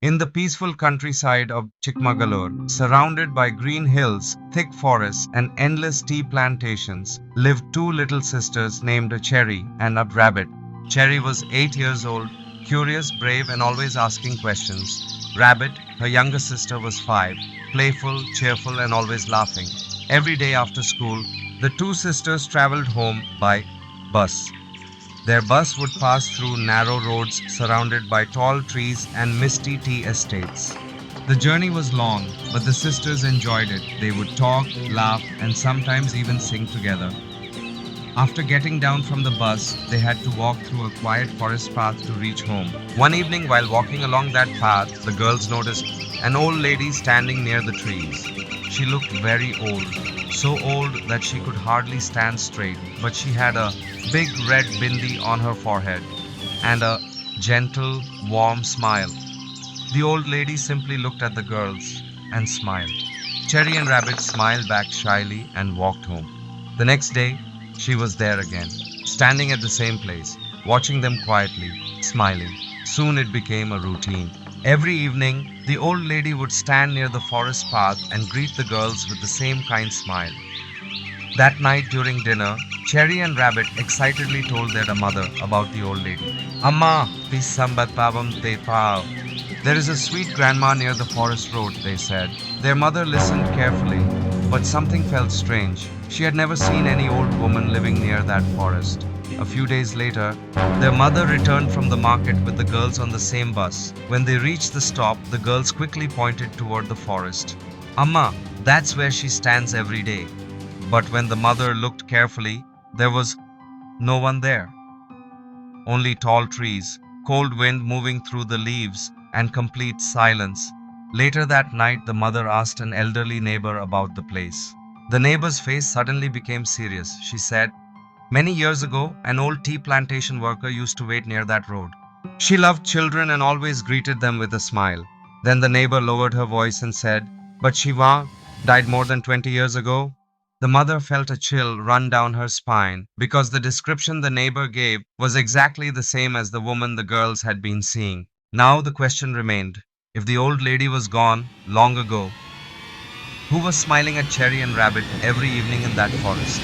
In the peaceful countryside of Chikmagalur, surrounded by green hills, thick forests, and endless tea plantations, lived two little sisters named Cherry and Rabbit. Cherry was 8 years old, curious, brave, and always asking questions. Rabbit, her younger sister, was 5, playful, cheerful, and always laughing. Every day after school, the two sisters traveled home by bus. Their bus would pass through narrow roads surrounded by tall trees and misty tea estates. The journey was long, but the sisters enjoyed it. They would talk, laugh, and sometimes even sing together. After getting down from the bus, they had to walk through a quiet forest path to reach home. One evening, while walking along that path, the girls noticed an old lady standing near the trees. She looked very old, so old that she could hardly stand straight, but she had a big red bindi on her forehead and a gentle, warm smile. The old lady simply looked at the girls and smiled. Cherry and Rabbit smiled back shyly and walked home. The next day, she was there again, standing at the same place, watching them quietly, smiling. Soon it became a routine. Every evening, the old lady would stand near the forest path and greet the girls with the same kind smile. That night during dinner, Cherry and Rabbit excitedly told their mother about the old lady. Amma, pisambat pavam te pao. There is a sweet grandma near the forest road, they said. Their mother listened carefully, but something felt strange. She had never seen any old woman living near that forest. A few days later, their mother returned from the market with the girls on the same bus. When they reached the stop, the girls quickly pointed toward the forest. Amma, that's where she stands every day. But when the mother looked carefully, there was no one there. Only tall trees, cold wind moving through the leaves, and complete silence. Later that night, the mother asked an elderly neighbor about the place. The neighbor's face suddenly became serious. She said, "Many years ago, an old tea plantation worker used to wait near that road. She loved children and always greeted them with a smile." Then the neighbor lowered her voice and said, "But Shiva died more than 20 years ago." The mother felt a chill run down her spine because the description the neighbor gave was exactly the same as the woman the girls had been seeing. Now the question remained, if the old lady was gone long ago, who was smiling at Cherry and Rabbit every evening in that forest?